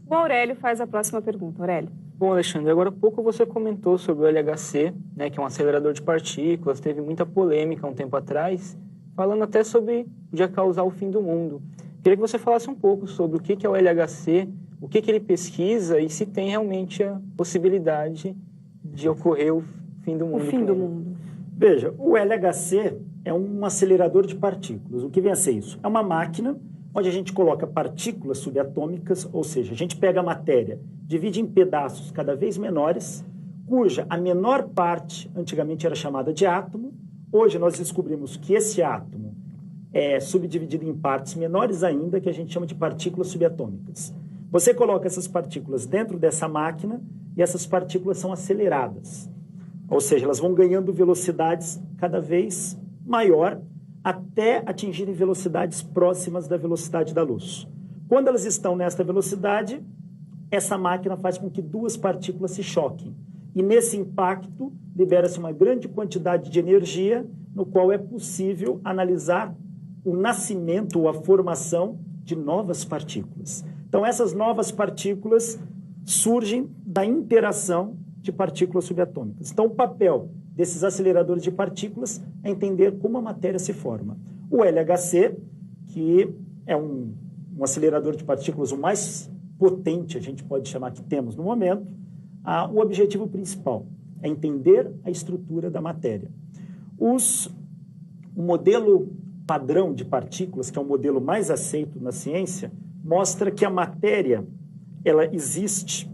O Aurélio faz a próxima pergunta. Aurélio. Bom, Alexandre, agora há pouco você comentou sobre o LHC, né, que é um acelerador de partículas, teve muita polêmica há um tempo atrás, falando até sobre podia causar o fim do mundo. Queria que você falasse um pouco sobre o que é o LHC, o que ele pesquisa e se tem realmente a possibilidade de ocorrer o fim do mundo. O fim do mundo. Veja, o LHC é um acelerador de partículas. O que vem a ser isso? É uma máquina onde a gente coloca partículas subatômicas, ou seja, a gente pega a matéria, divide em pedaços cada vez menores, cuja a menor parte antigamente era chamada de átomo. Hoje nós descobrimos que esse átomo é subdividido em partes menores ainda, que a gente chama de partículas subatômicas. Você coloca essas partículas dentro dessa máquina e essas partículas são aceleradas. Ou seja, elas vão ganhando velocidades cada vez maior até atingirem velocidades próximas da velocidade da luz. Quando elas estão nesta velocidade, essa máquina faz com que duas partículas se choquem. E nesse impacto, libera-se uma grande quantidade de energia, no qual é possível analisar o nascimento ou a formação de novas partículas. Então, essas novas partículas surgem da interação de partículas subatômicas. Então, o papel desses aceleradores de partículas é entender como a matéria se forma. O LHC, que é um acelerador de partículas o mais potente, a gente pode chamar que temos no momento, o objetivo principal é entender a estrutura da matéria. O modelo padrão de partículas, que é o modelo mais aceito na ciência, mostra que a matéria ela existe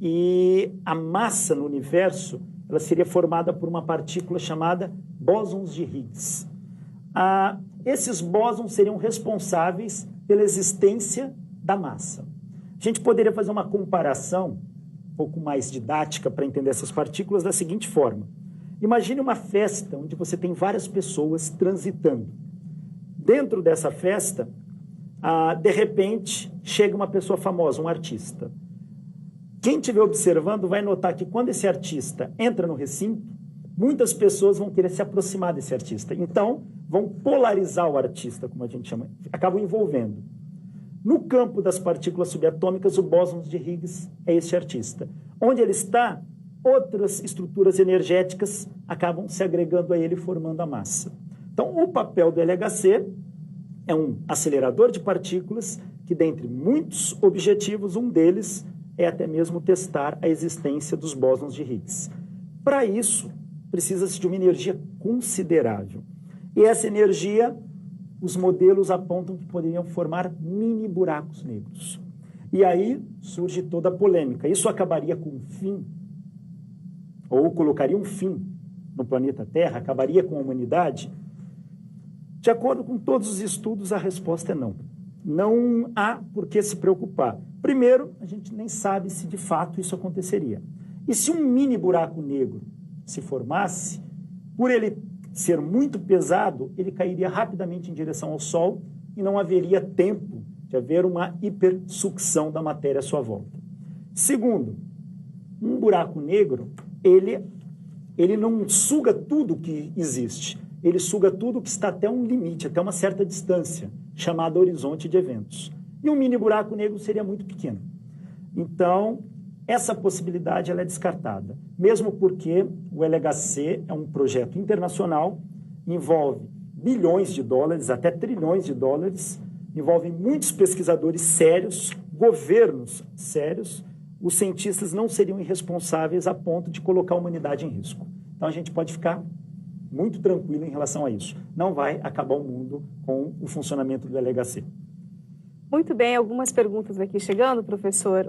e a massa no universo ela seria formada por uma partícula chamada bósons de Higgs. Esses bósons seriam responsáveis pela existência da massa. A gente poderia fazer uma comparação um pouco mais didática para entender essas partículas da seguinte forma. Imagine uma festa onde você tem várias pessoas transitando. Dentro dessa festa, de repente, chega uma pessoa famosa, um artista. Quem estiver observando vai notar que quando esse artista entra no recinto, muitas pessoas vão querer se aproximar desse artista. Então, vão polarizar o artista, como a gente chama, acabam envolvendo. No campo das partículas subatômicas, o bóson de Higgs é esse artista. Onde ele está, outras estruturas energéticas acabam se agregando a ele, formando a massa. Então, o papel do LHC é um acelerador de partículas que, dentre muitos objetivos, um deles é até mesmo testar a existência dos bósons de Higgs. Para isso, precisa-se de uma energia considerável. E essa energia, os modelos apontam que poderiam formar mini buracos negros. E aí surge toda a polêmica. Isso acabaria com o fim, ou colocaria um fim no planeta Terra, acabaria com a humanidade? De acordo com todos os estudos, a resposta é não. Não há por que se preocupar. Primeiro, a gente nem sabe se de fato isso aconteceria. E se um mini buraco negro se formasse, por ele ser muito pesado, ele cairia rapidamente em direção ao Sol e não haveria tempo de haver uma hipersucção da matéria à sua volta. Segundo, um buraco negro, ele não suga tudo que existe. Ele suga tudo que está até um limite, até uma certa distância, chamado horizonte de eventos. E um mini buraco negro seria muito pequeno. Então, essa possibilidade ela é descartada, mesmo porque o LHC é um projeto internacional, envolve bilhões de dólares, até trilhões de dólares, envolve muitos pesquisadores sérios, governos sérios. Os cientistas não seriam irresponsáveis a ponto de colocar a humanidade em risco. Então, a gente pode ficar muito tranquilo em relação a isso. Não vai acabar o mundo com o funcionamento do LHC. Muito bem, algumas perguntas aqui chegando, professor.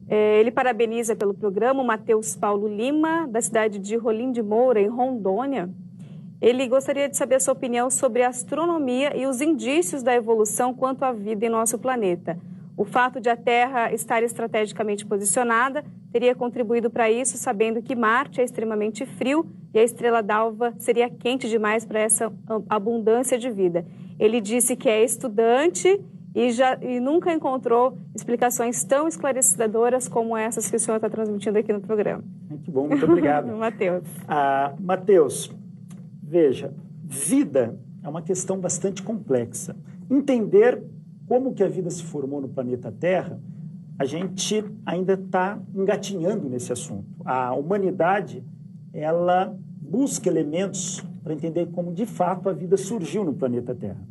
Ele parabeniza pelo programa o Matheus Paulo Lima, da cidade de Rolim de Moura, em Rondônia. Ele gostaria de saber a sua opinião sobre a astronomia e os indícios da evolução quanto à vida em nosso planeta. O fato de a Terra estar estrategicamente posicionada teria contribuído para isso, sabendo que Marte é extremamente frio e a estrela d'alva seria quente demais para essa abundância de vida. Ele disse que é estudante e nunca encontrou explicações tão esclarecedoras como essas que o senhor está transmitindo aqui no programa. Muito bom, muito obrigado. Matheus. Matheus, veja, vida é uma questão bastante complexa. Entender como que a vida se formou no planeta Terra, a gente ainda está engatinhando nesse assunto. A humanidade, ela busca elementos para entender como, de fato, a vida surgiu no planeta Terra.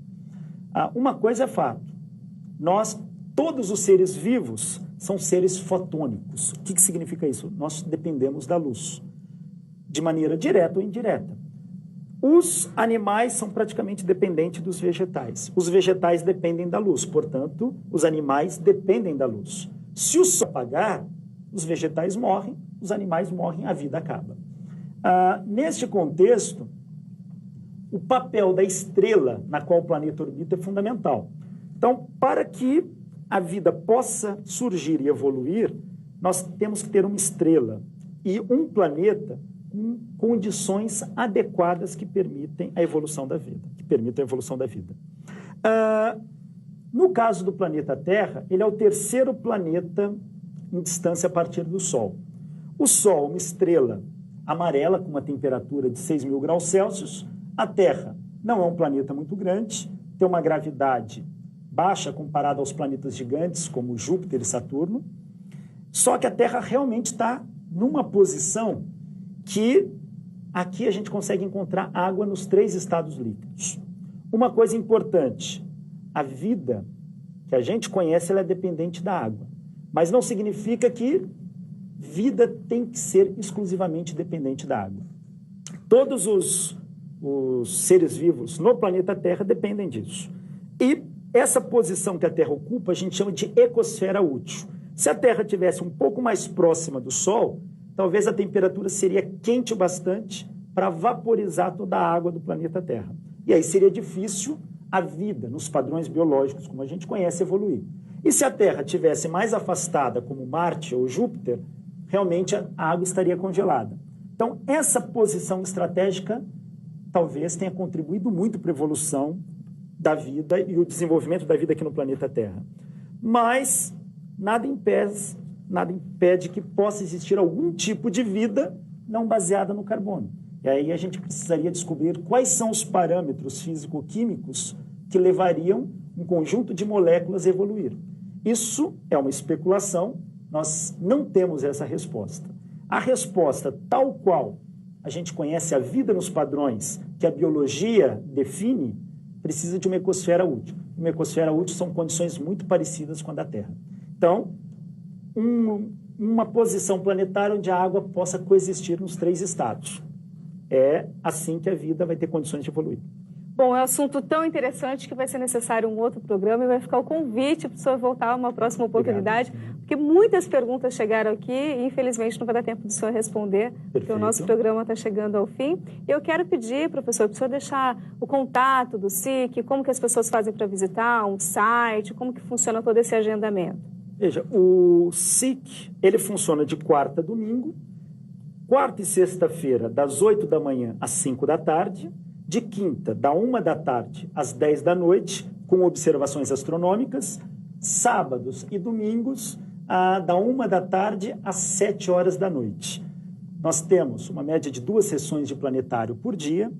Uma coisa é fato. Nós, todos os seres vivos, são seres fotônicos. O que significa isso? Nós dependemos da luz, de maneira direta ou indireta. Os animais são praticamente dependentes dos vegetais. Os vegetais dependem da luz, portanto, os animais dependem da luz. Se o sol apagar, os vegetais morrem, os animais morrem, a vida acaba. Neste contexto, o papel da estrela na qual o planeta orbita é fundamental. Então, para que a vida possa surgir e evoluir, nós temos que ter uma estrela e um planeta com condições adequadas que permitem a evolução da vida. No caso do planeta Terra, ele é o terceiro planeta em distância a partir do Sol. O Sol, uma estrela amarela com uma temperatura de 6.000 graus Celsius. A Terra não é um planeta muito grande, tem uma gravidade baixa comparada aos planetas gigantes como Júpiter e Saturno. Só que a Terra realmente está numa posição que aqui a gente consegue encontrar água nos 3 estados líquidos. Uma coisa importante, a vida que a gente conhece, ela é dependente da água. Mas não significa que vida tem que ser exclusivamente dependente da água. Todos os seres vivos no planeta Terra dependem disso. E essa posição que a Terra ocupa, a gente chama de ecosfera útil. Se a Terra estivesse um pouco mais próxima do Sol, talvez a temperatura seria quente o bastante para vaporizar toda a água do planeta Terra. E aí seria difícil a vida, nos padrões biológicos, como a gente conhece, evoluir. E se a Terra estivesse mais afastada, como Marte ou Júpiter, realmente a água estaria congelada. Então, essa posição estratégica talvez tenha contribuído muito para a evolução da vida e o desenvolvimento da vida aqui no planeta Terra. Mas nada impede que possa existir algum tipo de vida não baseada no carbono. E aí a gente precisaria descobrir quais são os parâmetros físico-químicos que levariam um conjunto de moléculas a evoluir. Isso é uma especulação, nós não temos essa resposta. A resposta tal qual a gente conhece a vida nos padrões que a biologia define, precisa de uma ecosfera útil. Uma ecosfera útil são condições muito parecidas com a da Terra. Então, uma posição planetária onde a água possa coexistir nos 3 estados. É assim que a vida vai ter condições de evoluir. Bom, é um assunto tão interessante que vai ser necessário um outro programa e vai ficar o convite para o senhor voltar a uma próxima oportunidade, porque muitas perguntas chegaram aqui e infelizmente não vai dar tempo do senhor responder, porque o nosso programa está chegando ao fim. Eu quero pedir, professor, para o senhor deixar o contato do SIC, como que as pessoas fazem para visitar, um site, como que funciona todo esse agendamento. Veja, o SIC, ele funciona de quarta a domingo, quarta e sexta-feira, das 8 da manhã às 5 da tarde, de quinta, da 1 da tarde às 10 da noite, com observações astronômicas, sábados e domingos, da 1 da tarde às 7 horas da noite. Nós temos uma média de 2 sessões de planetário por dia,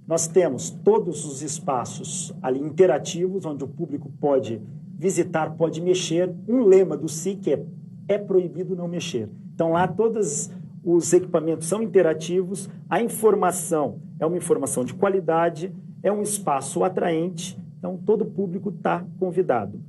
nós temos todos os espaços ali interativos, onde o público pode visitar, pode mexer. Um lema do SIC é proibido não mexer. Então, lá todos os equipamentos são interativos, a informação é uma informação de qualidade, é um espaço atraente, então todo público está convidado.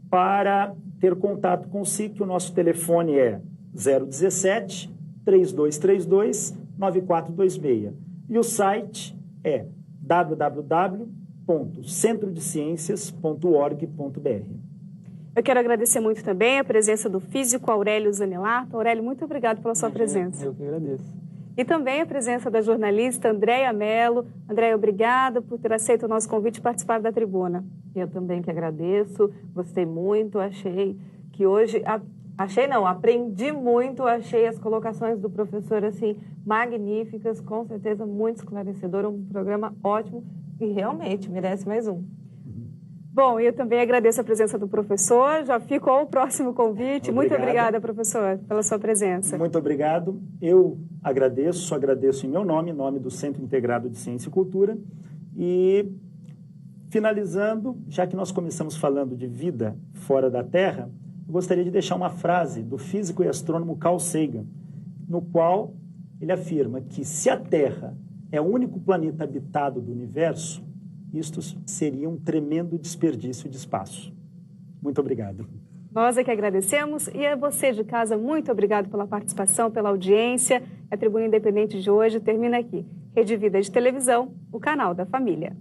Para ter contato com o SIC, o nosso telefone é 017 3232 9426 e o site é www.centrodeciencias.org.br. Eu quero agradecer muito também a presença do físico Aurélio Zanelato. Aurélio, muito obrigado pela sua presença. Eu que agradeço. E também a presença da jornalista Andréia Mello. Andréia, obrigada por ter aceito o nosso convite e participar da tribuna. Eu também que agradeço, gostei muito, achei que hoje... aprendi muito, achei as colocações do professor, assim, magníficas, com certeza muito esclarecedor, um programa ótimo e realmente merece mais um. Bom, eu também agradeço a presença do professor, já fico ao próximo convite. Muito obrigada, professor, pela sua presença. Muito obrigado. Eu agradeço em meu nome, em nome do Centro Integrado de Ciência e Cultura, e Finalizando, já que nós começamos falando de vida fora da Terra, eu gostaria de deixar uma frase do físico e astrônomo Carl Sagan, no qual ele afirma que se a Terra é o único planeta habitado do universo, isto seria um tremendo desperdício de espaço. Muito obrigado. Nós é que agradecemos e a você de casa, muito obrigado pela participação, pela audiência. A Tribuna Independente de hoje termina aqui. Rede Vida de Televisão, o canal da família.